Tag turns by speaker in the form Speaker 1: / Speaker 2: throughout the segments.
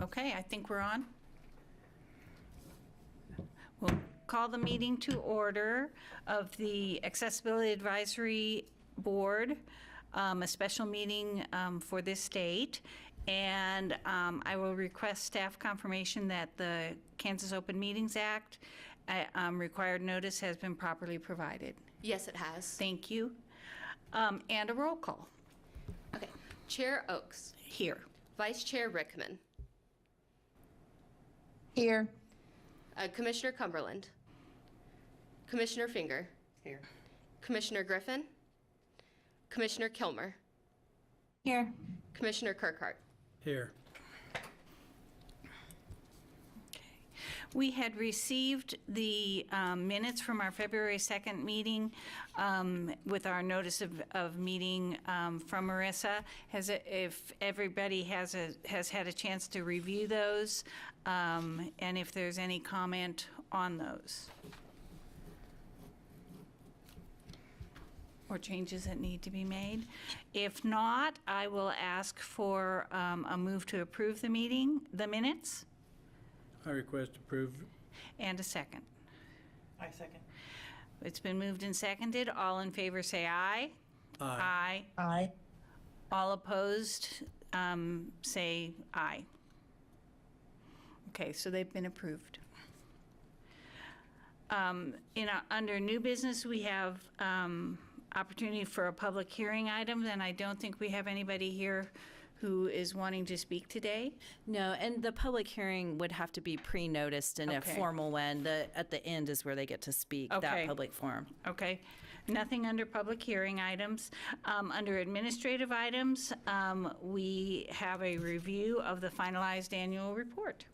Speaker 1: Okay, I think we're on. We'll call the meeting to order of the Accessibility Advisory Board, a special meeting for this date. And I will request staff confirmation that the Kansas Open Meetings Act required notice has been properly provided.
Speaker 2: Yes, it has.
Speaker 1: Thank you. And a roll call.
Speaker 2: Okay. Chair Oakes.
Speaker 1: Here.
Speaker 2: Vice Chair Rickman.
Speaker 3: Here.
Speaker 2: Commissioner Cumberland. Commissioner Finger.
Speaker 3: Here.
Speaker 2: Commissioner Griffin. Commissioner Kilmer.
Speaker 3: Here.
Speaker 2: Commissioner Kirkhart.
Speaker 4: Here.
Speaker 1: We had received the minutes from our February 2nd meeting with our notice of meeting from Marissa. If everybody has had a chance to review those, and if there's any comment on those. Or changes that need to be made. If not, I will ask for a move to approve the minutes.
Speaker 4: I request approve.
Speaker 1: And a second.
Speaker 3: I second.
Speaker 1: It's been moved and seconded. All in favor say aye.
Speaker 4: Aye.
Speaker 3: Aye.
Speaker 1: All opposed say aye. Okay, so they've been approved. Under new business, we have opportunity for a public hearing item, and I don't think we have anybody here who is wanting to speak today.
Speaker 5: No, and the public hearing would have to be pre-noticed in a
Speaker 1: Okay.
Speaker 5: formal one. At the end is where they get to speak,
Speaker 1: Okay.
Speaker 5: that public forum.
Speaker 1: Okay, nothing under public hearing items. Under administrative items, we have a review of the finalized annual report.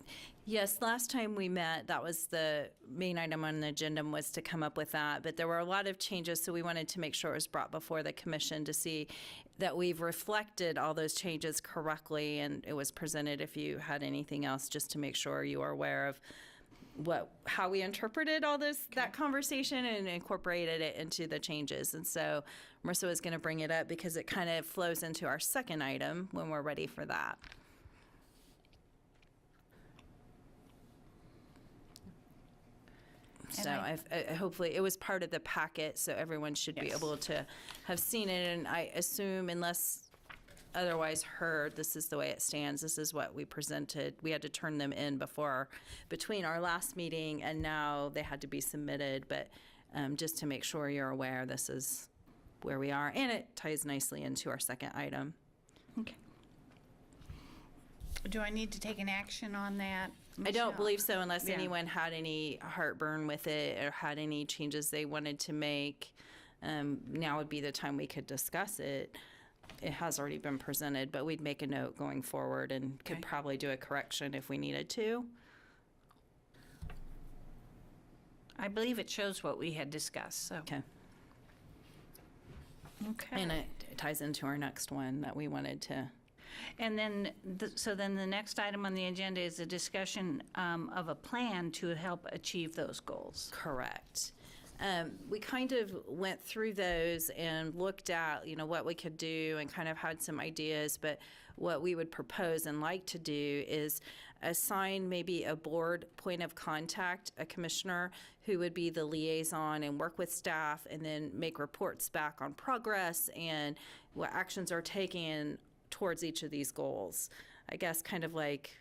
Speaker 5: Yes, last time we met, that was the main item on the agenda, was to come up with that. But there were a lot of changes, so we wanted to make sure it was brought before the commission to see that we've reflected all those changes correctly, and it was presented if you had anything else, just to make sure you are aware of how we interpreted all that conversation and incorporated it into the changes. And so Marissa was going to bring it up because it kind of flows into our second item when we're ready for that. So hopefully it was part of the packet, so everyone should be
Speaker 1: Yes.
Speaker 5: able to have seen it. And I assume, unless otherwise heard, this is the way it stands. This is what we presented. We had to turn them in between our last meeting, and now they had to be submitted. But just to make sure you're aware, this is where we are, and it ties nicely into our second item.
Speaker 1: Okay. Do I need to take an action on that?
Speaker 5: I don't believe so, unless
Speaker 1: Yeah.
Speaker 5: anyone had any heartburn with it or had any changes they wanted to make. Now would be the time we could discuss it. It has already been presented, but we'd make a note going forward and could
Speaker 1: Okay.
Speaker 5: probably do a correction if we needed to.
Speaker 1: I believe it shows what we had discussed, so.
Speaker 5: Okay.
Speaker 1: Okay.
Speaker 5: And it ties into our next one that we wanted to.
Speaker 1: And then, so then the next item on the agenda is a discussion of a plan to help achieve those goals.
Speaker 5: Correct. We kind of went through those and looked at, what we could do and kind of had some ideas, but what we would propose and like to do is assign maybe a board point of contact, a commissioner who would be the liaison and work with staff and then make reports back on progress and what actions are taken towards each of these goals. I guess kind of like,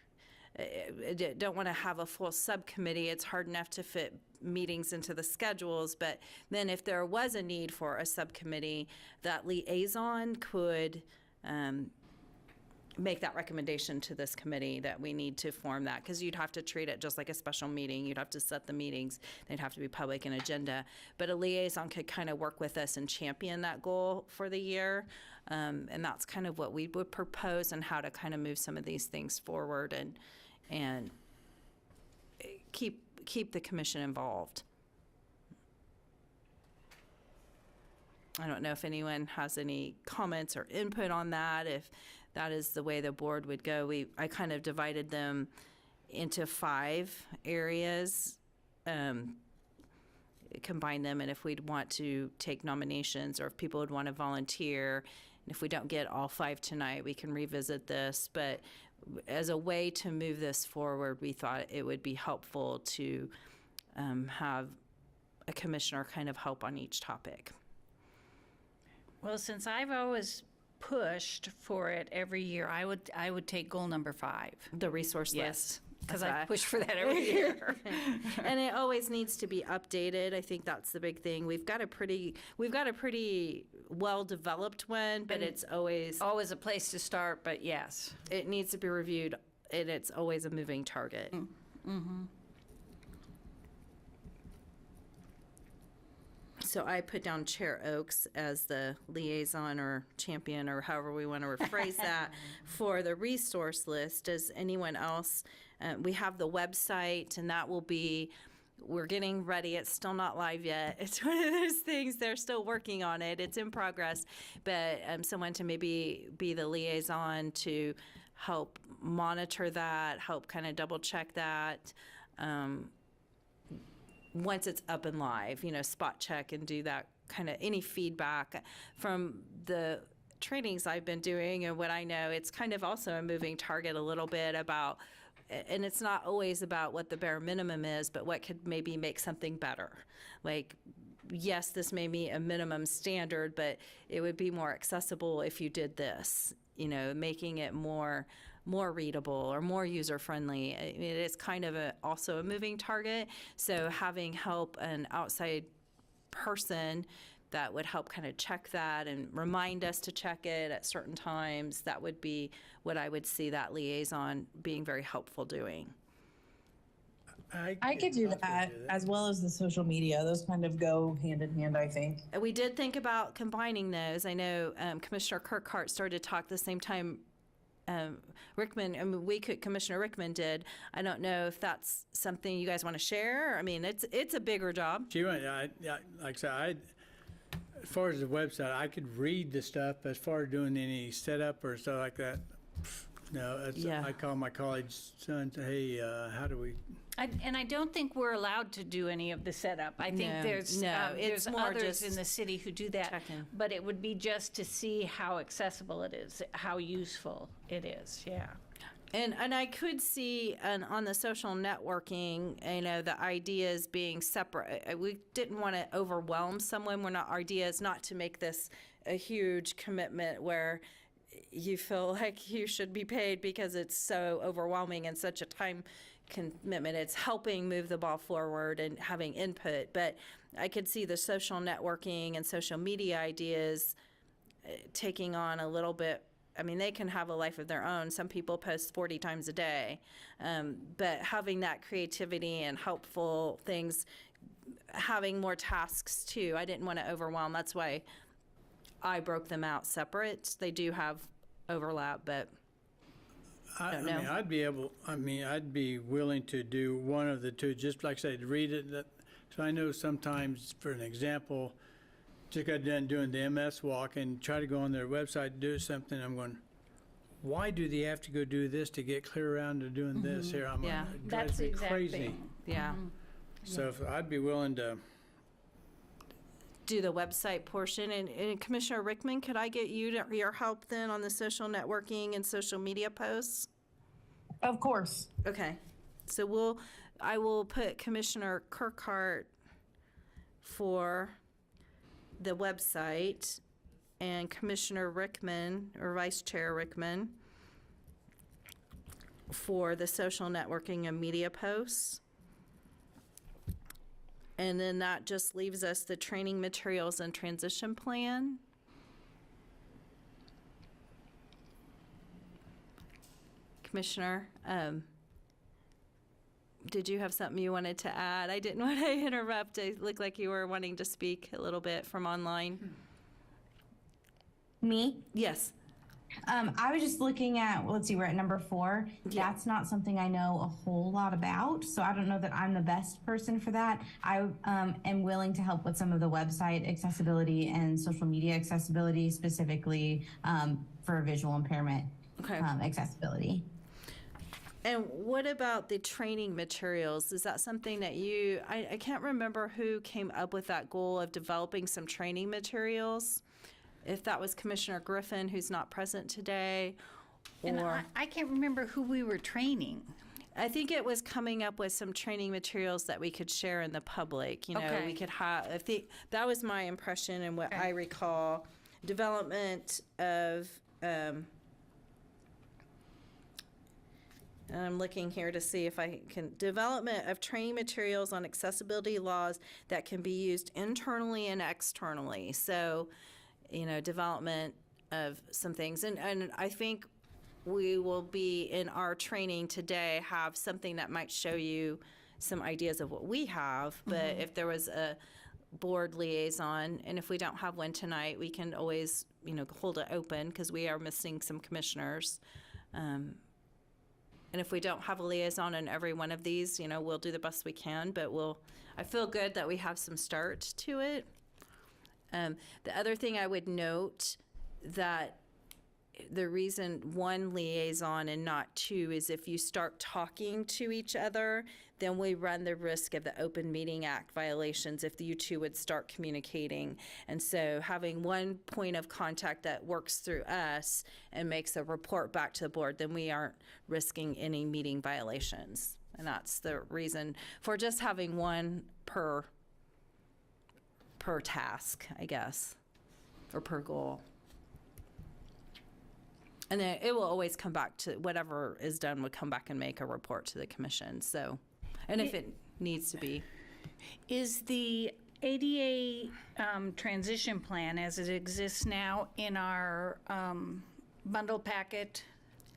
Speaker 5: I don't want to have a full subcommittee. It's hard enough to fit meetings into the schedules, but then if there was a need for a subcommittee, that liaison could make that recommendation to this committee that we need to form that, because you'd have to treat it just like a special meeting. You'd have to set the meetings. They'd have to be public and agenda. But a liaison could kind of work with us and champion that goal for the year. And that's kind of what we would propose and how to kind of move some of these things forward and keep the commission involved. I don't know if anyone has any comments or input on that, if that is the way the board would go. I kind of divided them into 5 areas, combine them, and if we'd want to take nominations or if people would want to volunteer, and if we don't get all 5 tonight, we can revisit this. But as a way to move this forward, we thought it would be helpful to have a commissioner kind of help on each topic.
Speaker 1: Well, since I've always pushed for it every year, I would take goal number 5.
Speaker 5: The resource
Speaker 1: Yes,
Speaker 5: list.
Speaker 1: because
Speaker 5: Okay.
Speaker 1: I push for that every year.
Speaker 5: And it always needs to be updated. I think that's the big thing. We've got a pretty well developed one, but it's always
Speaker 1: Always a place to start, but yes.
Speaker 5: it needs to be reviewed, and it's always a moving target. So I put down Chair Oaks as the liaison or champion, or however we want to rephrase that, for the resource list. Does anyone else? We have the website, and that will be. We're getting ready. It's still not live yet. It's one of those things. They're still working on it. It's in progress. But someone to maybe be the liaison to help monitor that, help kind of double check that. Once it's up and live, spot check and do that kind of any feedback from the trainings I've been doing and what I know. It's kind of also a moving target a little bit about, and it's not always about what the bare minimum is, but what could maybe make something better. Like, yes, this may be a minimum standard, but it would be more accessible if you did this, making it more readable or more user-friendly. I mean, it is kind of also a moving target. So having help, an outside person that would help kind of check that and remind us to check it at certain times, that would be what I would see that liaison being very helpful doing.
Speaker 3: I could do that as well as the social media. Those kind of go hand in hand, I think.
Speaker 5: We did think about combining those. I know Commissioner Kirkhart started to talk the same time Rickman, Commissioner Rickman did. I don't know if that's something you guys want to share. I mean, it's a bigger job.
Speaker 4: She went, like I said, as far as the website, I could read the stuff. As far as doing any setup or stuff like that, no.
Speaker 5: Yeah.
Speaker 4: I call my college son, hey, how do we?
Speaker 1: And I don't think we're allowed to do any of the setup. I think
Speaker 5: No,
Speaker 1: there's
Speaker 5: it's more
Speaker 1: others
Speaker 5: just
Speaker 1: in the city who do that.
Speaker 5: checking.
Speaker 1: But it would be just to see how accessible it is, how useful it is. Yeah.
Speaker 5: And I could see on the social networking, the ideas being separate. We didn't want to overwhelm someone. Our idea is not to make this a huge commitment where you feel like you should be paid because it's so overwhelming and such a time commitment. It's helping move the ball forward and having input. But I could see the social networking and social media ideas taking on a little bit. I mean, they can have a life of their own. Some people post 40 times a day. But having that creativity and helpful things, having more tasks too. I didn't want to overwhelm. That's why I broke them out separate. They do have overlap, but
Speaker 4: I
Speaker 5: know.
Speaker 4: I'd be willing to do one of the two, just like I said, read it. So I know sometimes, for an example, just got done doing the MS walk and try to go on their website to do something. I'm going, why do they have to go do this to get clear around to doing this here?
Speaker 5: Yeah.
Speaker 4: It
Speaker 1: That's
Speaker 4: drives
Speaker 1: the
Speaker 4: me
Speaker 1: exact
Speaker 4: crazy.
Speaker 1: thing.
Speaker 5: yeah.
Speaker 4: So I'd be willing to.
Speaker 5: Do the website portion. And Commissioner Rickman, could I get your help then on the social networking and social media posts?
Speaker 3: Of course.
Speaker 5: Okay. So I will put Commissioner Kirkhart for the website and Commissioner Rickman or Vice Chair Rickman for the social networking and media posts. And then that just leaves us the training materials and transition plan. Commissioner, did you have something you wanted to add? I didn't want to interrupt. It looked like you were wanting to speak a little bit from online.
Speaker 3: Me?
Speaker 5: Yes.
Speaker 3: I was just looking at, let's see, we're at number 4.
Speaker 5: Yeah.
Speaker 3: That's not something I know a whole lot about, so I don't know that I'm the best person for that. I am willing to help with some of the website accessibility and social media accessibility, specifically for visual impairment
Speaker 5: Okay.
Speaker 3: accessibility.
Speaker 5: And what about the training materials? Is that something that I can't remember who came up with that goal of developing some training materials. If that was Commissioner Griffin, who's not present today,
Speaker 1: And
Speaker 5: or
Speaker 1: I can't remember who we were training.
Speaker 5: I think it was coming up with some training materials that we could share in the public. You know,
Speaker 1: Okay.
Speaker 5: we could have, that was my impression and what
Speaker 1: Okay.
Speaker 5: I recall. Development of, I'm looking here to see if I can, development of training materials on accessibility laws that can be used internally and externally. So, you know, development of some things. And I think we will be in our training today have something that might show you some ideas of what we have. But if there was a board liaison, and if we don't have one tonight, we can always, you know, hold it open because we are missing some commissioners. And if we don't have a liaison in every one of these, you know, we'll do the best we can, but I feel good that we have some start to it. The other thing I would note that the reason one liaison and not two is if you start talking to each other, then we run the risk of the Open Meeting Act violations if you two would start communicating. And so having one point of contact that works through us and makes a report back to the board, then we aren't risking any meeting violations. And that's the reason for just having one per task, I guess, or per goal. And then it will always come back to whatever is done would come back and make a report to the commission. So, and if it needs to be.
Speaker 1: Is the ADA transition plan as it exists now in our bundle packet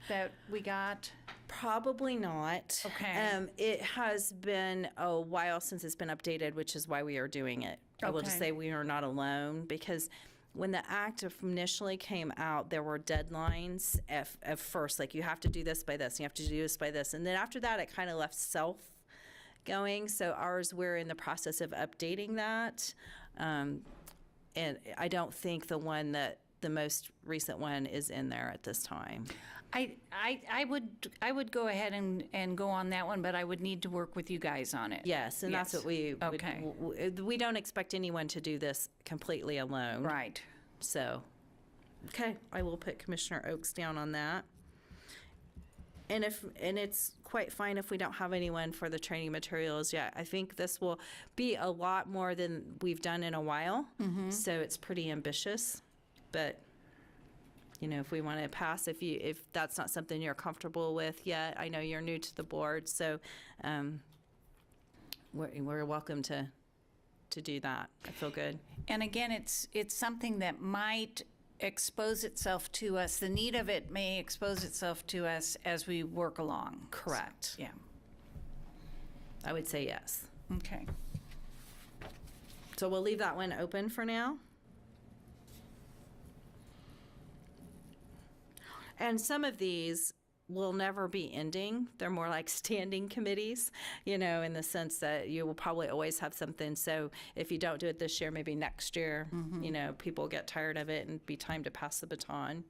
Speaker 1: that we got?
Speaker 5: Probably not.
Speaker 1: Okay.
Speaker 5: It has been a while since it's been updated, which is why we are doing it. I will just
Speaker 1: Okay.
Speaker 5: say we are not alone because when the act initially came out, there were deadlines at first, like you have to do this by this, you have to do this by this. And then after that, it kind of left self-going. So ours, we're in the process of updating that. And I don't think the most recent one is in there at this time.
Speaker 1: I would go ahead and go on that one, but I would need to work with you guys on it.
Speaker 5: Yes, and that's
Speaker 1: Yes.
Speaker 5: what we
Speaker 1: Okay.
Speaker 5: we don't expect anyone to do this completely alone.
Speaker 1: Right.
Speaker 5: So, okay, I will put Commissioner Oaks down on that. And it's quite fine if we don't have anyone for the training materials yet. I think this will be a lot more than we've done in a while. So it's pretty ambitious, but you know, if we want to pass, if that's not something you're comfortable with yet, I know you're new to the board, so we're welcome to do that. I feel good.
Speaker 1: And again, it's something that might expose itself to us. The need of it may expose itself to us as we work along.
Speaker 5: Correct.
Speaker 1: Yeah.
Speaker 5: I would say yes.
Speaker 1: Okay.
Speaker 5: So we'll leave that one open for now. And some of these will never be ending. They're more like standing committees, you know, in the sense that you will probably always have something. So if you don't do it this year, maybe next year, you know, people get tired of it and be time to pass the baton.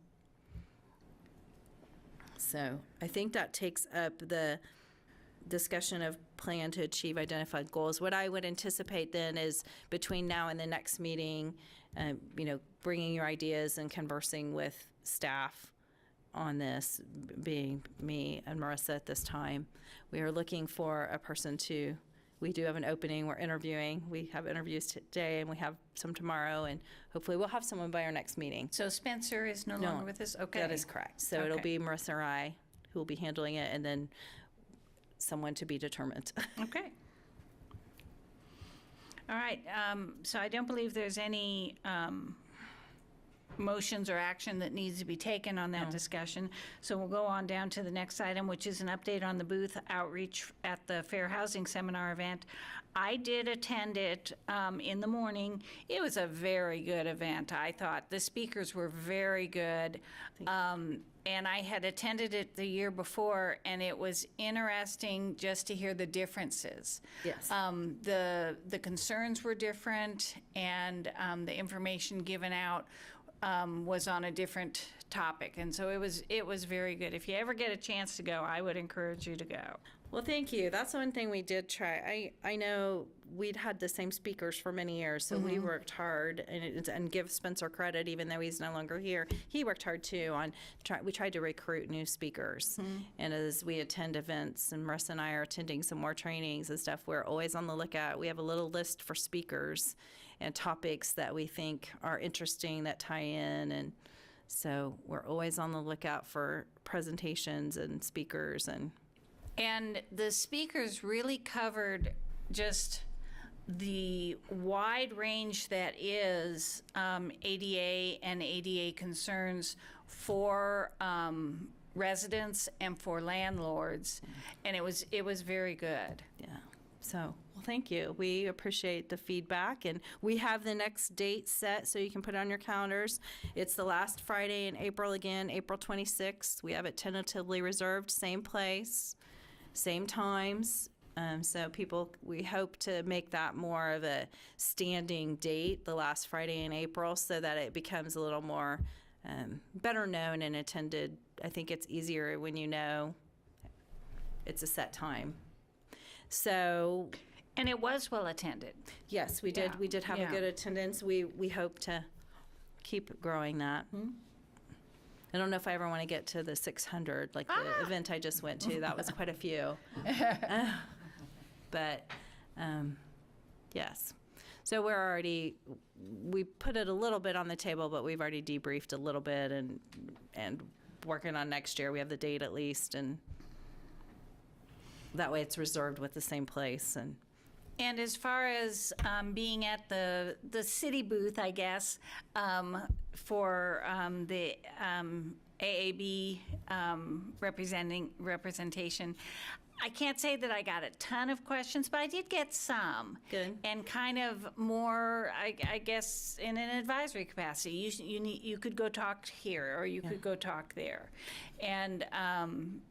Speaker 5: So I think that takes up the discussion of plan to achieve identified goals. What I would anticipate then is between now and the next meeting, you know, bringing your ideas and conversing with staff on this, being me and Marissa at this time. We are looking for a person we do have an opening, we're interviewing. We have interviews today and we have some tomorrow, and hopefully we'll have someone by our next meeting.
Speaker 1: So Spencer is no longer with us? Okay.
Speaker 5: That is correct. So it'll
Speaker 1: Okay.
Speaker 5: be Marissa or I who will be handling it, and then someone to be determined.
Speaker 1: Okay. All right, so I don't believe there's any motions or action that needs to be taken on that discussion. So we'll go on down to the next item, which is an update on the booth outreach at the Fair Housing Seminar event. I did attend it in the morning. It was a very good event, I thought. The speakers were very good. And I had attended it the year before, and it was interesting just to hear the differences.
Speaker 5: Yes.
Speaker 1: The concerns were different, and the information given out was on a different topic, and so it was very good. If you ever get a chance to go, I would encourage you to go.
Speaker 5: Well, thank you. That's one thing we did try. I know we'd had the same speakers for many years, so we worked hard and give Spencer credit, even though he's no longer here. He worked hard too on we tried to recruit new speakers. And as we attend events, and Marissa and I are attending some more trainings and stuff, we're always on the lookout. We have a little list for speakers and topics that we think are interesting that tie in, and so we're always on the lookout for presentations and speakers.
Speaker 1: And the speakers really covered just the wide range that is ADA and ADA concerns for residents and for landlords, and it was very good.
Speaker 5: Yeah. So, well, thank you. We appreciate the feedback, and we have the next date set so you can put it on your calendars. It's the last Friday in April again, April 26th. We have it tentatively reserved, same place, same times. So people, we hope to make that more of a standing date, the last Friday in April, so that it becomes a little more better known and attended. I think it's easier when you know it's a set time. So,
Speaker 1: And it was well attended.
Speaker 5: yes, we did.
Speaker 1: Yeah,
Speaker 5: We did have a
Speaker 1: yeah.
Speaker 5: good attendance. We hope to keep growing that. I don't know if I ever want to get to the 600, like the event I just went to. That was quite a few. But yes. So we put it a little bit on the table, but we've already debriefed a little bit and working on next year. We have the date at least, and that way it's reserved with the same place.
Speaker 1: And as far as being at the city booth, I guess, for the AAB representation, I can't say that I got a ton of questions, but I did get some.
Speaker 5: Good.
Speaker 1: And kind of more, I guess, in an advisory capacity. You could go talk here, or you could go talk there. And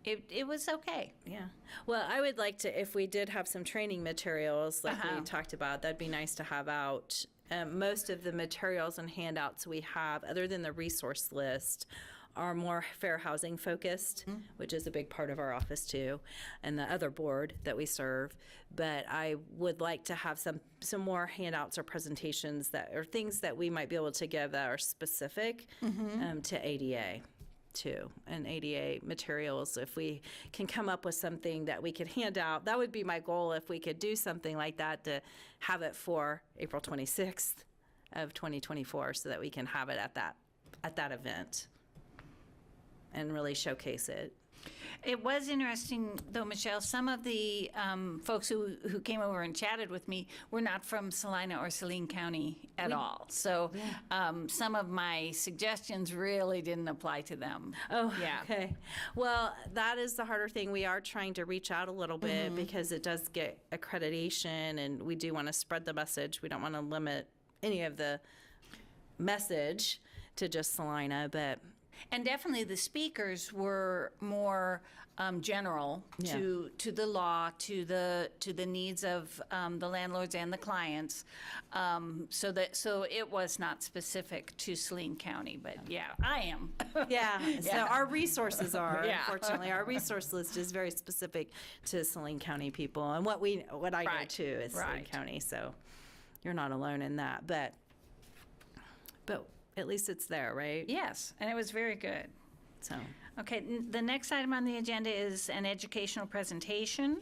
Speaker 1: it was okay.
Speaker 5: Yeah. Well, I would like to, if we did have some training materials like we talked about, that'd be nice to have out. Most of the materials and handouts we have, other than the resource list, are more fair housing focused, which is a big part of our office too, and the other board that we serve. But I would like to have some more handouts or presentations that or things that we might be able to give that are specific to ADA too, and ADA materials. If we can come up with something that we could hand out, that would be my goal. If we could do something like that, to have it for April 26th of 2024, so that we can have it at that event and really showcase it.
Speaker 1: It was interesting, though, Michelle, some of the folks who came over and chatted with me were not from Salina or Saline County at all. So some of my suggestions really didn't apply to them.
Speaker 5: Oh,
Speaker 1: Yeah.
Speaker 5: okay. Well, that is the harder thing. We are trying to reach out a little bit because it does get accreditation, and we do want to spread the message. We don't want to limit any of the message to just Salina, but
Speaker 1: And definitely the speakers were more general to the law, to the needs of the landlords and the clients. So it was not specific to Saline County, but yeah, I am.
Speaker 5: yeah. So our resources are,
Speaker 1: Yeah.
Speaker 5: unfortunately, our resource list is very specific to Saline County people, and what I know
Speaker 1: Right.
Speaker 5: too is Saline
Speaker 1: Right.
Speaker 5: County. So you're not alone in that, but at least it's there, right?
Speaker 1: Yes, and it was very good.
Speaker 5: So.
Speaker 1: Okay, the next item on the agenda is an educational presentation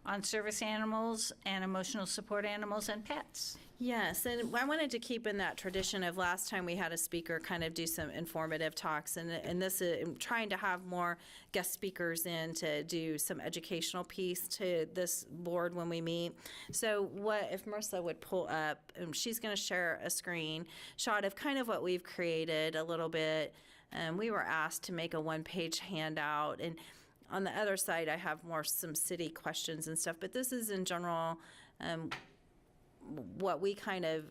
Speaker 1: on service animals and emotional support animals and pets.
Speaker 5: Yes, and I wanted to keep in that tradition of last time we had a speaker kind of do some informative talks, and this is I'm trying to have more guest speakers in to do some educational piece to this board when we meet. So what if Marissa would pull up, she's going to share a screen shot of kind of what we've created a little bit. We were asked to make a one-page handout, and on the other side I have some city questions and stuff, but this is in general what we kind of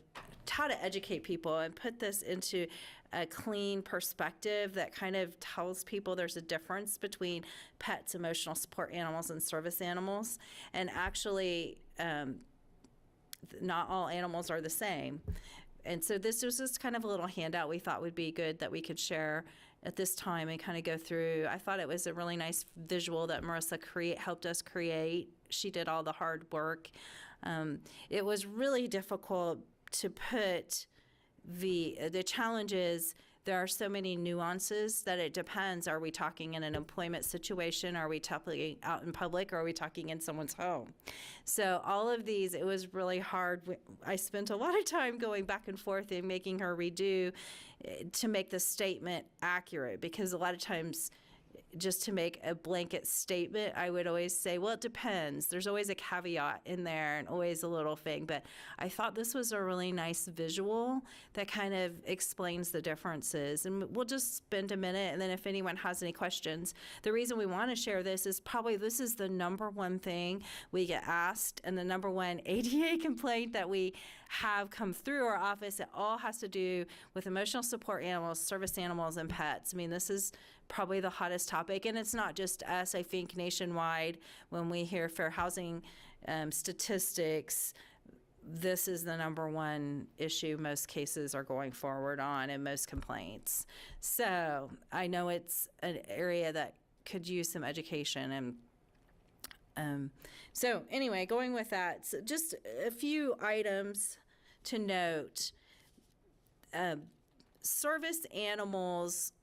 Speaker 5: how to educate people and put this into a clean perspective that kind of tells people there's a difference between pets, emotional support animals, and service animals. And actually, not all animals are the same. And so this was just kind of a little handout we thought would be good that we could share at this time and kind of go through. I thought it was a really nice visual that Marissa helped us create. She did all the hard work. It was really difficult to put the challenges. There are so many nuances that it depends. Are we talking in an employment situation? Are we talking out in public? Or are we talking in someone's home? So all of these, it was really hard. I spent a lot of time going back and forth and making her redo to make the statement accurate, because a lot of times just to make a blanket statement, I would always say, well, it depends. There's always a caveat in there and always a little thing. But I thought this was a really nice visual that kind of explains the differences. And we'll just spend a minute, and then if anyone has any questions. The reason we want to share this is probably this is the number one thing we get asked, and the number one ADA complaint that we have come through our office. It all has to do with emotional support animals, service animals, and pets. I mean, this is probably the hottest topic, and it's not just us. I think nationwide, when we hear fair housing statistics, this is the number one issue most cases are going forward on, and most complaints. So I know it's an area that could use some education. And so anyway, going with that, so just a few items to note. Service animals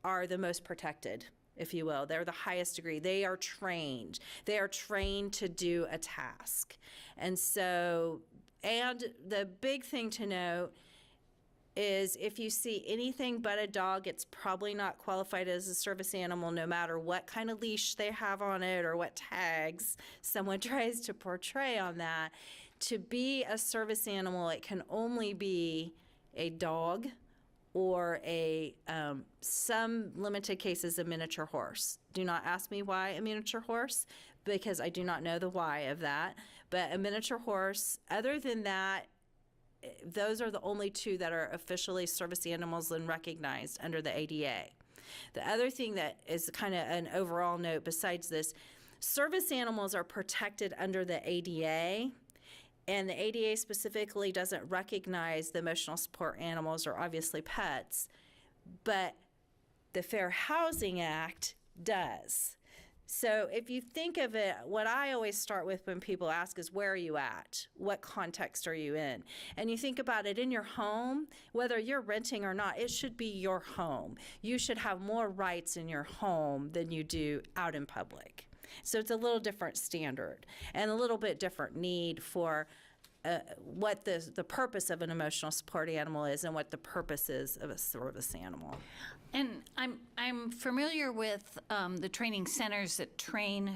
Speaker 5: are the most protected, if you will. They're the highest degree. They are trained. They are trained to do a task. And so, and the big thing to note is if you see anything but a dog, it's probably not qualified as a service animal, no matter what kind of leash they have on it or what tags someone tries to portray on that. To be a service animal, it can only be a dog, or some limited cases, a miniature horse. Do not ask me why a miniature horse, because I do not know the why of that. But a miniature horse, other than that, those are the only two that are officially service animals and recognized under the ADA. The other thing that is kind of an overall note besides this, service animals are protected under the ADA. And the ADA specifically doesn't recognize the emotional support animals, or obviously pets, but the Fair Housing Act does. So if you think of it, what I always start with when people ask is, where are you at? What context are you in? And you think about it in your home, whether you're renting or not, it should be your home. You should have more rights in your home than you do out in public. So it's a little different standard and a little bit different need for what the purpose of an emotional support animal is and what the purpose is of a service animal.
Speaker 1: And I'm familiar with the training centers that train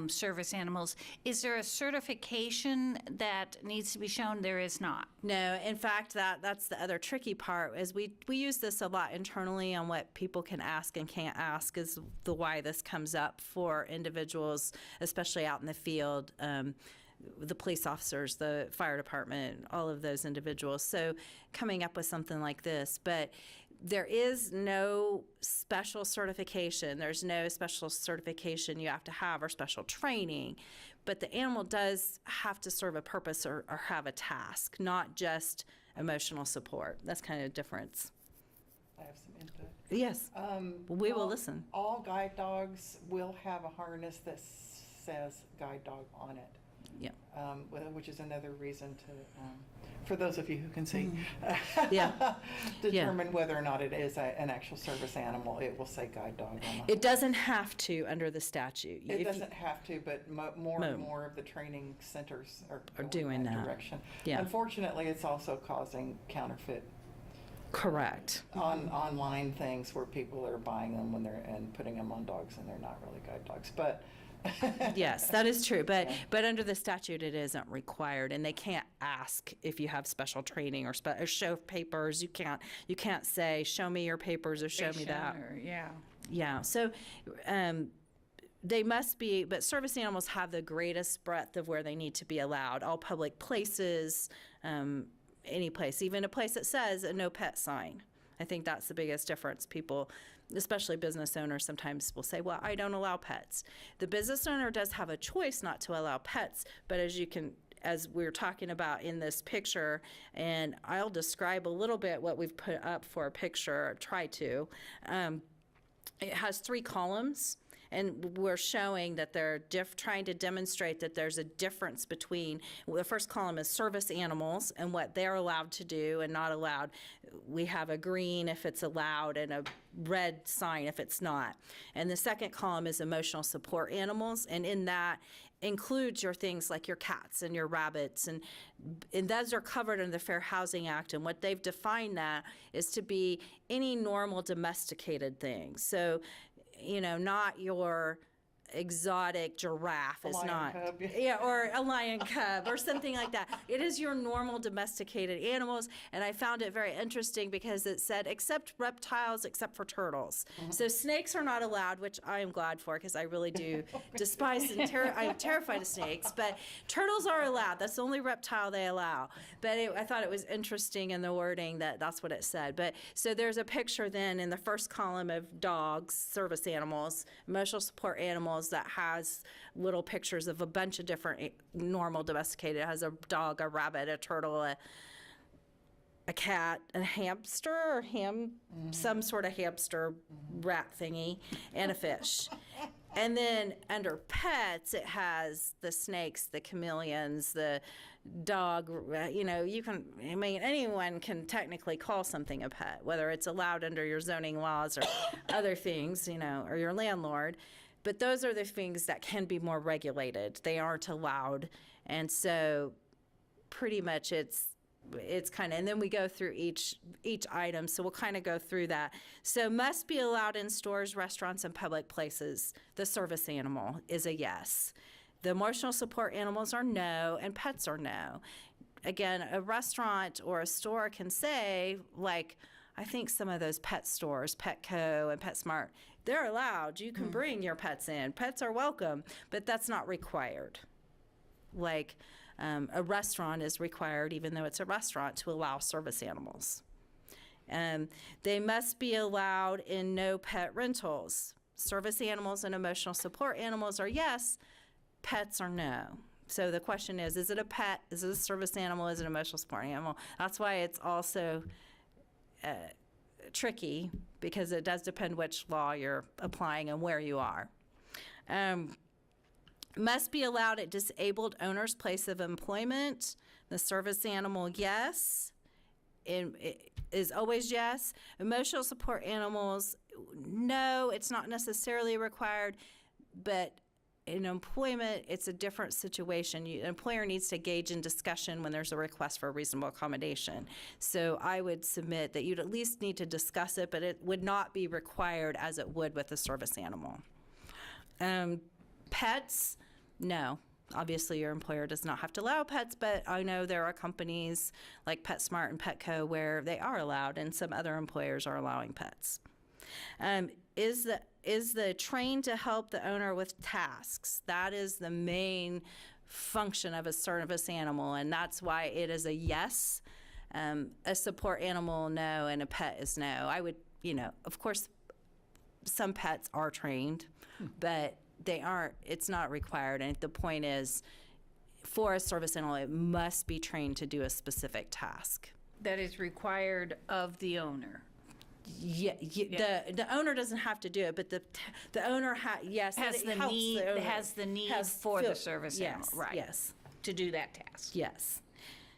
Speaker 1: service animals. Is there a certification that needs to be shown? There is not.
Speaker 5: No, in fact, that's the other tricky part. Is we use this a lot internally on what people can ask and can't ask, is the why this comes up for individuals, especially out in the field. The police officers, the fire department, all of those individuals. So coming up with something like this, but there is no special certification. There's no special certification you have to have or special training, but the animal does have to serve a purpose or have a task, not just emotional support. That's kind of a difference.
Speaker 6: I have some input.
Speaker 5: Yes, we will listen.
Speaker 6: All guide dogs will have a harness that says guide dog on it.
Speaker 5: Yeah.
Speaker 6: Which is another reason to, for those of you who can see,
Speaker 5: Yeah.
Speaker 6: determine whether or not it is an actual service animal. It will say guide dog on
Speaker 5: It doesn't have to under the statute.
Speaker 6: It doesn't have to, but more and more of the training centers are going
Speaker 5: doing
Speaker 6: in
Speaker 5: that.
Speaker 6: direction.
Speaker 5: Yeah.
Speaker 6: Unfortunately, it's also causing counterfeit
Speaker 5: Correct.
Speaker 6: online things where people are buying them and putting them on dogs, and they're not really guide dogs. But
Speaker 5: Yes, that is true, but under the statute, it isn't required, and they can't ask if you have special training or show papers. You can't say, show me your papers or show me that.
Speaker 1: Yeah.
Speaker 5: Yeah, so they must be, but service animals have the greatest breadth of where they need to be allowed. All public places, any place, even a place that says a no pet sign. I think that's the biggest difference. People, especially business owners, sometimes will say, well, I don't allow pets. The business owner does have a choice not to allow pets, but as we're talking about in this picture, and I'll describe a little bit what we've put up for a picture, or try to. it has 3 columns, and we're showing that they're trying to demonstrate that there's a difference between, well, the first column is service animals and what they're allowed to do and not allowed. We have a green if it's allowed and a red sign if it's not. And the second column is emotional support animals, and in that includes your things like your cats and your rabbits, and those are covered under the Fair Housing Act. And what they've defined that is to be any normal domesticated thing. So, you know, not your exotic giraffe is
Speaker 6: lion
Speaker 5: not,
Speaker 6: cub.
Speaker 5: yeah, or a lion cub or something like that. It is your normal domesticated animals, and I found it very interesting because it said except reptiles, except for turtles. So snakes are not allowed, which I am glad for because I really do despise and I'm terrified of snakes. But turtles are allowed. That's the only reptile they allow. But I thought it was interesting in the wording that that's what it said. But so there's a picture then in the first column of dogs, service animals, emotional support animals, that has little pictures of a bunch of different normal domesticated. It has a dog, a rabbit, a turtle, a cat, a hamster, or some sort of hamster rat thingy, and a fish. And then under pets, it has the snakes, the chameleons, the dog. You know, I mean, anyone can technically call something a pet, whether it's allowed under your zoning laws or other things, you know, or your landlord. But those are the things that can be more regulated. They aren't allowed. And so pretty much it's kind of, and then we go through each item. So we'll kind of go through that. So must be allowed in stores, restaurants, and public places. The service animal is a yes. The emotional support animals are no, and pets are no. Again, a restaurant or a store can say, like, I think some of those pet stores, Petco and PetSmart, they're allowed. You can bring your pets in. Pets are welcome, but that's not required. Like a restaurant is required, even though it's a restaurant, to allow service animals. They must be allowed in no pet rentals. Service animals and emotional support animals are yes, pets are no. So the question is it a pet? Is it a service animal? Is it an emotional support animal? That's why it's also tricky, because it does depend which law you're applying and where you are. Must be allowed at disabled owner's place of employment. The service animal, yes. It is always yes. Emotional support animals, no, it's not necessarily required, but in employment, it's a different situation. An employer needs to engage in discussion when there's a request for a reasonable accommodation. So I would submit that you'd at least need to discuss it, but it would not be required as it would with a service animal. Pets, no. Obviously, your employer does not have to allow pets, but I know there are companies like PetSmart and Petco where they are allowed, and some other employers are allowing pets. Is the trained to help the owner with tasks? That is the main function of a service animal, and that's why it is a yes. A support animal, no, and a pet is no. I would, of course, some pets are trained, but they aren't, it's not required. And the point is, for a service animal, it must be trained to do a specific task.
Speaker 1: That is required of the owner.
Speaker 5: Yeah. The owner doesn't have to do it, but the owner
Speaker 1: has the need for the service animal, right?
Speaker 5: Yes,
Speaker 1: to do that task.
Speaker 5: yes.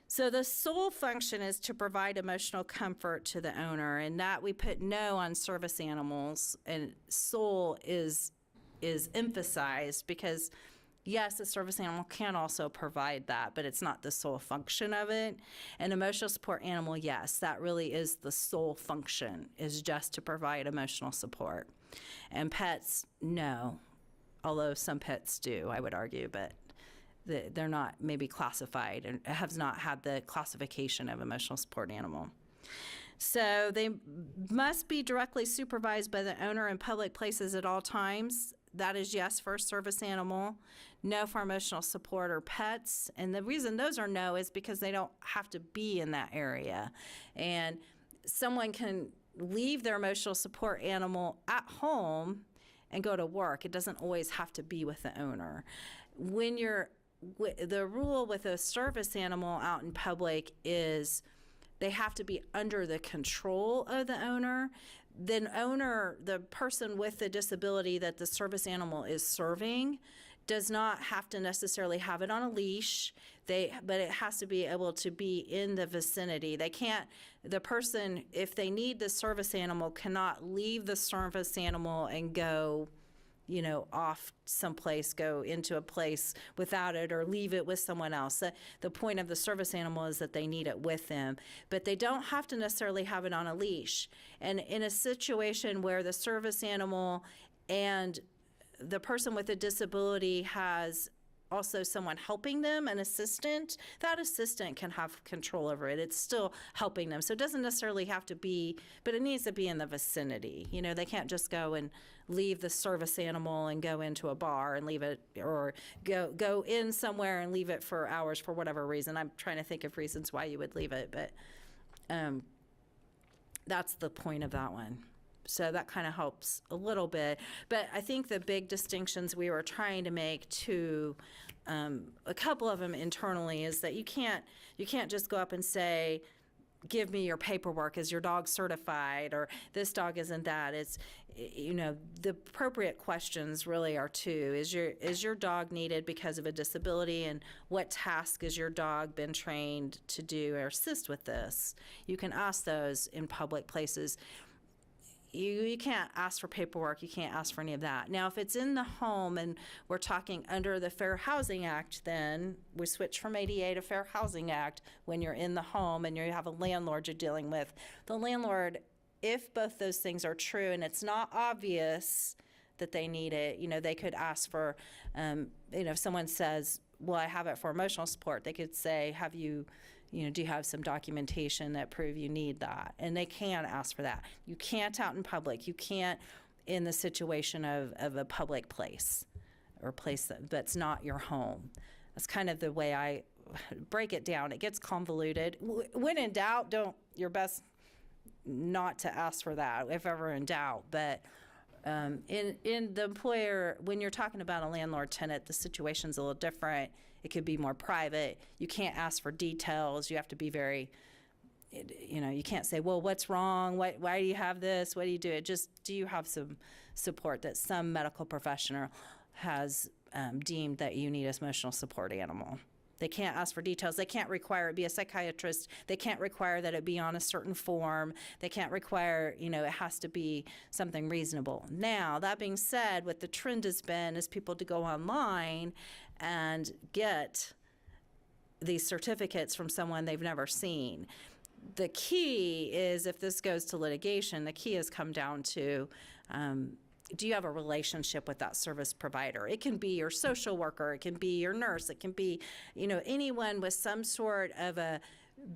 Speaker 5: So the sole function is to provide emotional comfort to the owner, and that we put no on service animals, and sole is emphasized because yes, a service animal can also provide that, but it's not the sole function of it. An emotional support animal, yes, that really is the sole function, is just to provide emotional support. And pets, no, although some pets do, I would argue, but they're not maybe classified and have not had the classification of emotional support animal. So they must be directly supervised by the owner in public places at all times. That is yes for a service animal, no for emotional support or pets. And the reason those are no is because they don't have to be in that area. And someone can leave their emotional support animal at home and go to work. It doesn't always have to be with the owner. The rule with a service animal out in public is they have to be under the control of the owner. Then the person with the disability that the service animal is serving does not have to necessarily have it on a leash. But it has to be able to be in the vicinity. The person, if they need the service animal, cannot leave the service animal and go, off someplace, go into a place without it, or leave it with someone else. The point of the service animal is that they need it with them, but they don't have to necessarily have it on a leash. And in a situation where the service animal and the person with a disability has also someone helping them, an assistant, that assistant can have control over it. It's still helping them. So it doesn't necessarily have to be, but it needs to be in the vicinity. They can't just go and leave the service animal and go into a bar and leave it, or go in somewhere and leave it for hours for whatever reason. I'm trying to think of reasons why you would leave it, but that's the point of that one. So that kind of helps a little bit. But I think the big distinctions we were trying to make to a couple of them internally is that you can't just go up and say, give me your paperwork, is your dog certified, or this dog isn't that. It's, the appropriate questions really are two. Is your dog needed because of a disability, and what task has your dog been trained to do or assist with this? You can ask those in public places. You can't ask for paperwork. You can't ask for any of that. Now, if it's in the home and we're talking under the Fair Housing Act, then we switch from ADA to Fair Housing Act when you're in the home and you have a landlord you're dealing with. The landlord, if both those things are true and it's not obvious that they need it, they could ask for, if someone says, well, I have it for emotional support, they could say, do you have some documentation that prove you need that? And they can ask for that. You can't out in public. You can't in the situation of a public place or place that's not your home. That's kind of the way I break it down. It gets convoluted. When in doubt, your best not to ask for that if ever in doubt. But in the employer, when you're talking about a landlord-tenant, the situation's a little different. It could be more private. You can't ask for details. You have to be very, you can't say, well, what's wrong? Why do you have this? What do you do? Do you have some support that some medical professional has deemed that you need an emotional support animal? They can't ask for details. They can't require it be a psychiatrist. They can't require that it be on a certain form. They can't require, it has to be something reasonable. Now, that being said, what the trend has been is people to go online and get these certificates from someone they've never seen. The key is, if this goes to litigation, the key has come down to, do you have a relationship with that service provider? It can be your social worker, it can be your nurse, it can be, anyone with some sort of a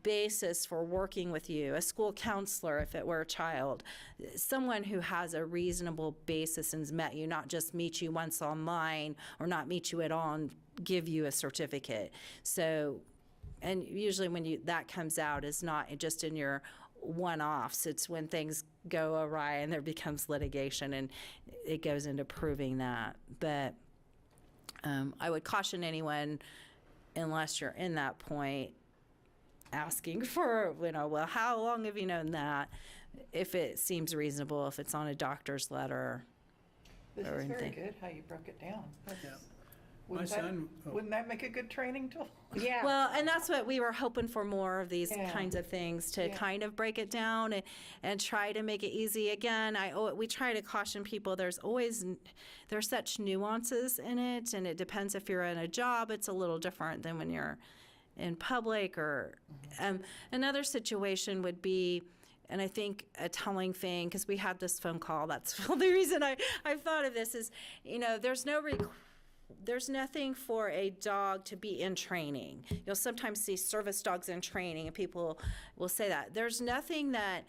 Speaker 5: basis for working with you, a school counselor if it were a child, someone who has a reasonable basis and's met you, not just meet you once online or not meet you at all and give you a certificate. So, and usually when that comes out is not just in your one-offs, it's when things go awry and there becomes litigation and it goes into proving that. But I would caution anyone, unless you're in that point, asking for, well, how long have you known that? If it seems reasonable, if it's on a doctor's letter.
Speaker 6: This
Speaker 5: or
Speaker 6: is very
Speaker 5: anything.
Speaker 6: good how you broke it down.
Speaker 4: Yeah.
Speaker 6: Wouldn't that make a good training tool?
Speaker 2: Yeah.
Speaker 5: Well, and that's what we were hoping for, more of these
Speaker 6: Yeah.
Speaker 5: kinds of things to
Speaker 6: Yeah.
Speaker 5: kind of break it down and try to make it easy. Again, we try to caution people, there's such nuances in it, and it depends if you're in a job, it's a little different than when you're in public. Or another situation would be, and I think a telling thing, because we had this phone call, that's the only reason I've thought of this, is, there's nothing for a dog to be in training. You'll sometimes see service dogs in training, and people will say that. There's nothing that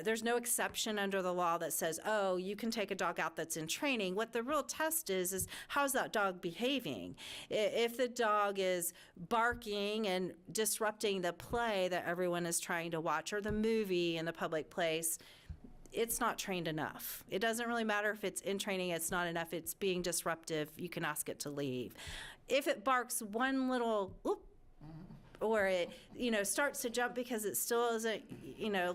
Speaker 5: there's no exception under the law that says, oh, you can take a dog out that's in training. What the real test is how's that dog behaving? If the dog is barking and disrupting the play that everyone is trying to watch, or the movie in the public place, it's not trained enough. It doesn't really matter if it's in training, it's not enough. It's being disruptive. You can ask it to leave. If it barks one little or it, starts to jump because it still isn't,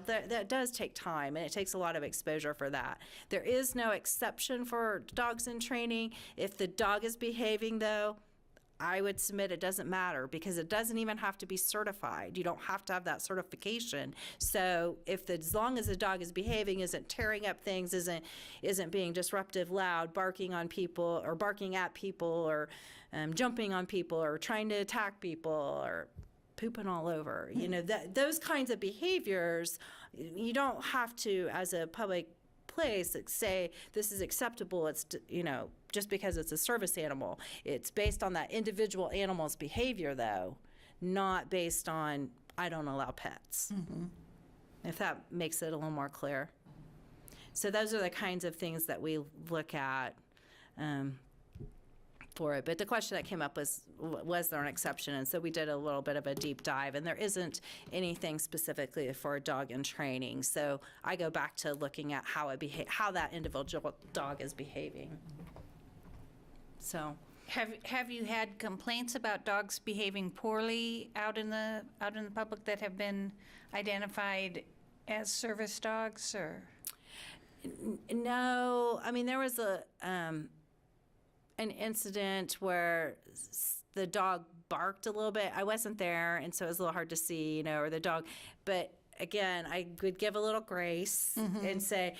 Speaker 5: that does take time, and it takes a lot of exposure for that. There is no exception for dogs in training. If the dog is behaving, though, I would submit it doesn't matter, because it doesn't even have to be certified. You don't have to have that certification. So as long as the dog is behaving, isn't tearing up things, isn't being disruptive, loud, barking on people or barking at people, or jumping on people, or trying to attack people, or pooping all over, those kinds of behaviors, you don't have to, as a public place, say this is acceptable. It's, just because it's a service animal. It's based on that individual animal's behavior, though, not based on, I don't allow pets. If that makes it a little more clear. So those are the kinds of things that we look at for it. But the question that came up was there an exception? And so we did a little bit of a deep dive, and there isn't anything specifically for a dog in training. So I go back to looking at how that individual dog is behaving. So
Speaker 1: Have you had complaints about dogs behaving poorly out in the public that have been identified as service dogs, or?
Speaker 5: No, I mean, there was an incident where the dog barked a little bit. I wasn't there, and so it was a little hard to see, or the dog. But again, I would give a little grace and say,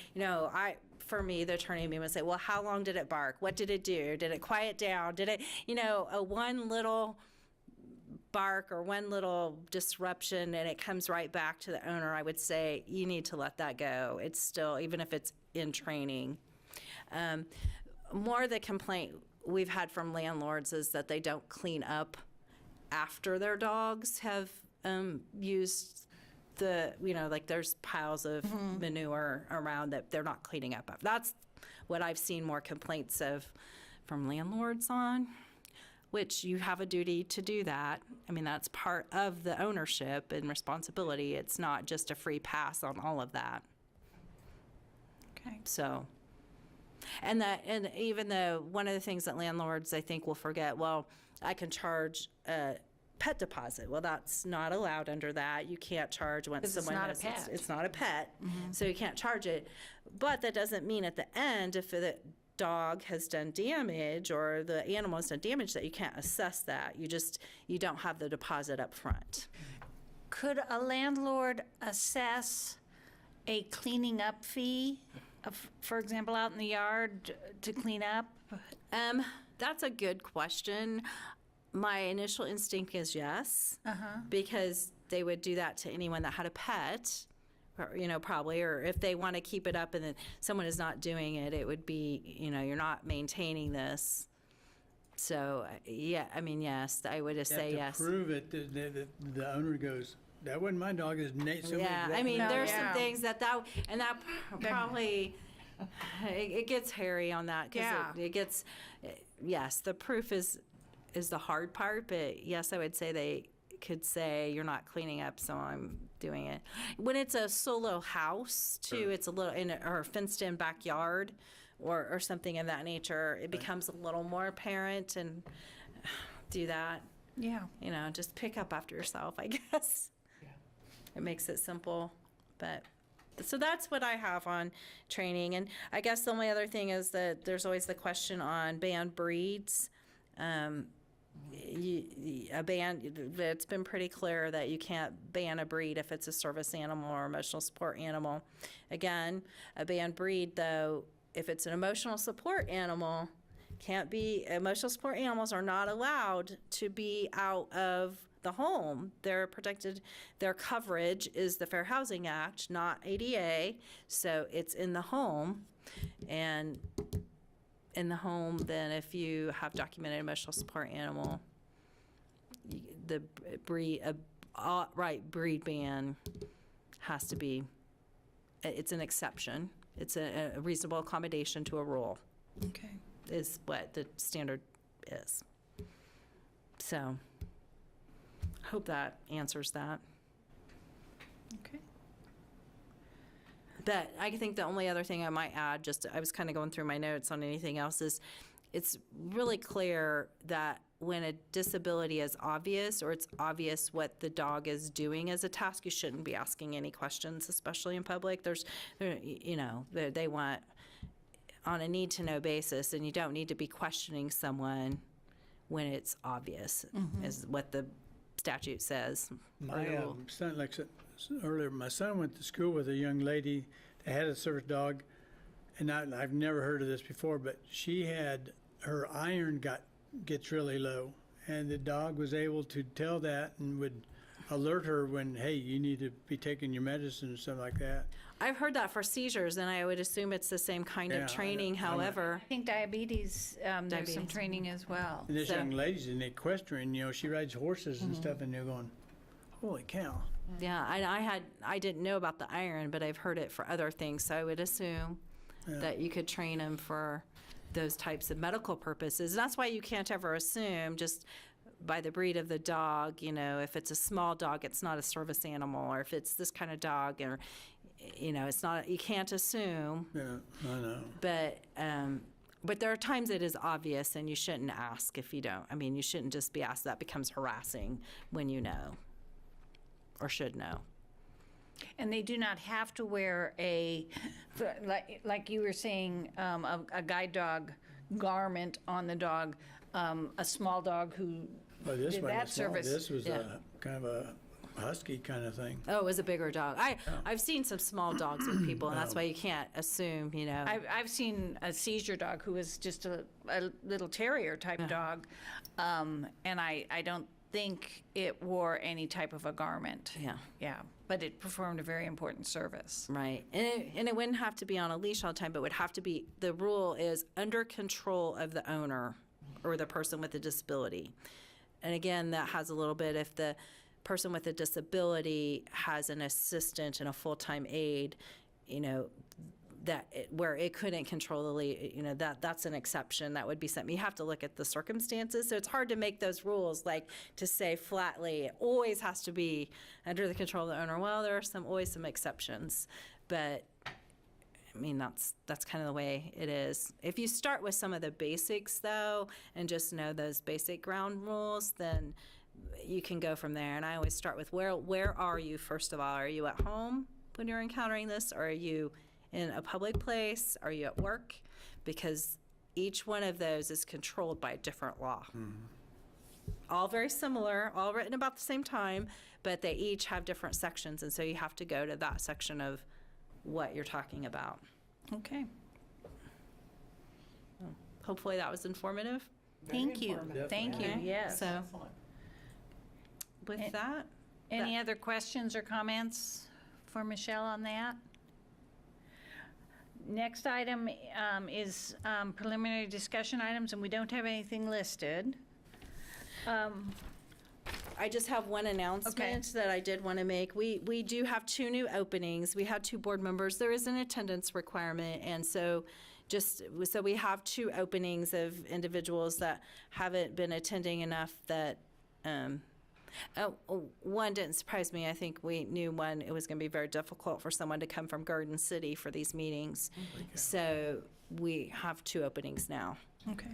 Speaker 5: for me, the attorney in me would say, well, how long did it bark? What did it do? Did it quiet down? Did it, a one little bark or one little disruption and it comes right back to the owner, I would say you need to let that go. It's still, even if it's in training. More the complaint we've had from landlords is that they don't clean up after their dogs have used like there's piles of manure around that they're not cleaning up. That's what I've seen more complaints of from landlords on, which you have a duty to do that. I mean, that's part of the ownership and responsibility. It's not just a free pass on all of that.
Speaker 1: Okay.
Speaker 5: So, and even though one of the things that landlords, I think, will forget, well, I can charge pet deposit. Well, that's not allowed under that. You can't charge once someone
Speaker 1: it's not a pet.
Speaker 5: It's not a pet, so you can't charge it. But that doesn't mean at the end, if the dog has done damage or the animal has done damage, that you can't assess that. You don't have the deposit up front.
Speaker 1: Could a landlord assess a cleaning up fee, for example, out in the yard to clean up?
Speaker 5: That's a good question. My initial instinct is yes, because they would do that to anyone that had a pet, or, probably, or if they want to keep it up and then someone is not doing it, it would be, you're not maintaining this. So, yeah, I mean, yes, I would just say yes.
Speaker 4: To prove it, the owner goes, that wasn't my dog, it's Nate.
Speaker 5: Yeah, I mean, there's some things that probably, it gets hairy on that, because it gets, yes, the proof is the hard part, but yes, I would say they could say you're not cleaning up, so I'm doing it. When it's a solo house too, it's a little or a fenced-in backyard or something of that nature, it becomes a little more apparent, and do that.
Speaker 1: Yeah.
Speaker 5: Just pick up after yourself, I guess. Yeah. It makes it simple, but. So that's what I have on training, and I guess the only other thing is that there's always the question on banned breeds. It's been pretty clear that you can't ban a breed if it's a service animal or emotional support animal. Again, a banned breed, though, if it's an emotional support animal, emotional support animals are not allowed to be out of the home. They're protected. Their coverage is the Fair Housing Act, not ADA, so it's in the home. And in the home, then if you have documented emotional support animal, the breed ban has to be, it's an exception. It's a reasonable accommodation to a rule.
Speaker 1: Okay.
Speaker 5: Is what the standard is. So, hope that answers that.
Speaker 1: Okay.
Speaker 5: But I think the only other thing I might add, I was kind of going through my notes on anything else, is it's really clear that when a disability is obvious, or it's obvious what the dog is doing as a task, you shouldn't be asking any questions, especially in public. They want on a need-to-know basis, and you don't need to be questioning someone when it's obvious, is what the statute says.
Speaker 4: My son, like I said earlier, my son went to school with a young lady that had a service dog, and I've never heard of this before, but she had, her iron gets really low, and the dog was able to tell that and would alert her when, hey, you need to be taking your medicine or something like that.
Speaker 5: I've heard that for seizures, and I would assume it's the same kind
Speaker 4: Yeah,
Speaker 5: of training.
Speaker 4: I know.
Speaker 5: However,
Speaker 1: I think diabetes, there's some
Speaker 5: Diabetes.
Speaker 1: training as well.
Speaker 4: And this
Speaker 5: So-
Speaker 4: young lady's in equestrian, she rides horses and stuff, and they're going, holy cow.
Speaker 5: yeah, I didn't know about the iron, but I've heard it for other things. So I would assume that you could train them for those types of medical purposes. And that's why you can't ever assume just by the breed of the dog, if it's a small dog, it's not a service animal, or if it's this kind of dog, or, it's not, you can't assume.
Speaker 4: Yeah, I know.
Speaker 5: But there are times it is obvious, and you shouldn't ask if you don't. I mean, you shouldn't just be asked. That becomes harassing when you know, or should know.
Speaker 1: And they do not have to wear like you were saying, a guide dog garment on the dog. A small dog who
Speaker 4: Well, this
Speaker 1: did
Speaker 4: one
Speaker 1: that
Speaker 4: was small.
Speaker 1: service.
Speaker 4: This was
Speaker 5: Yeah.
Speaker 4: a kind of a husky kind of thing.
Speaker 5: Oh, it was a bigger dog. I've seen some small dogs with people, and that's why you can't assume,
Speaker 1: I've seen a seizure dog who was just a little terrier type dog, and I don't think it wore any type of a garment.
Speaker 5: Yeah.
Speaker 1: Yeah, but it performed a very important service.
Speaker 5: Right. And it wouldn't have to be on a leash all the time, but would have to be, the rule is under control of the owner or the person with a disability. And again, that has a little bit, if the person with a disability has an assistant and a full-time aide, where it couldn't control the lead, that's an exception. That would be something you have to look at the circumstances. So it's hard to make those rules, like to say flatly it always has to be under the control of the owner. Well, there are always some exceptions, but I mean that's kind of the way it is. If you start with some of the basics though, and just know those basic ground rules, then you can go from there. And I always start with where are you first of all? Are you at home when you're encountering this, or are you in a public place? Are you at work? Because each one of those is controlled by a different law. All very similar, all written about the same time, but they each have different sections, and so you have to go to that section of what you're talking about.
Speaker 1: Okay,
Speaker 5: Hopefully that was informative.
Speaker 1: thank you,
Speaker 6: informative.
Speaker 1: thank you,
Speaker 5: Okay.
Speaker 1: yes.
Speaker 5: So with
Speaker 1: And-
Speaker 5: that,
Speaker 1: Any other questions or comments for Michelle on that? Next item is preliminary discussion items, and we don't have anything listed.
Speaker 5: I just have one announcement that I did want to make. We do have 2 new openings. We had 2 board members. There is an attendance requirement, and so we have 2 openings of individuals that haven't been attending enough that. One didn't surprise me. I think we knew it was going to be very difficult for someone to come from Garden City for these meetings. So we have 2 openings now.
Speaker 1: Okay.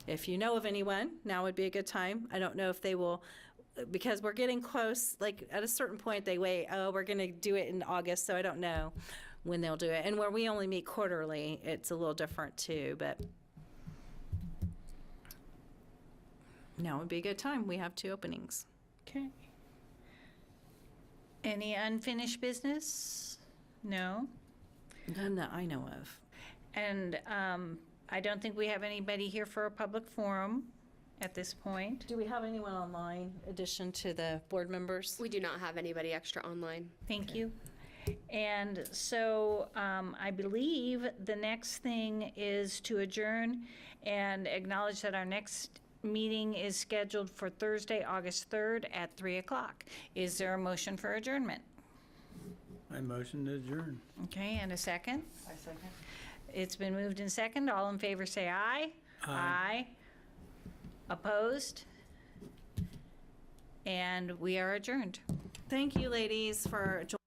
Speaker 5: If you know of anyone, now would be a good time. I don't know if they will, because we're getting close, like at a certain point they wait, we're going to do it in August, so I don't know when they'll do it. And where we only meet quarterly, it's a little different too, but now would be a good time. We have 2 openings.
Speaker 1: Okay. Any unfinished business? No?
Speaker 5: None that I know of.
Speaker 1: And I don't think we have anybody here for a public forum at this point.
Speaker 5: Do we have anyone online, addition to the board members?
Speaker 2: We do not have anybody extra online.
Speaker 1: Thank you. And so I believe the next thing is to adjourn and acknowledge that our next meeting is scheduled for Thursday, August 3rd at 3 o'clock. Is there a motion for adjournment?
Speaker 4: I motion to adjourn.
Speaker 1: Okay, and a second?
Speaker 6: I second.
Speaker 1: It's been moved in second. All in favor say aye. Aye. Opposed? And we are adjourned.
Speaker 5: Thank you, ladies, for joining.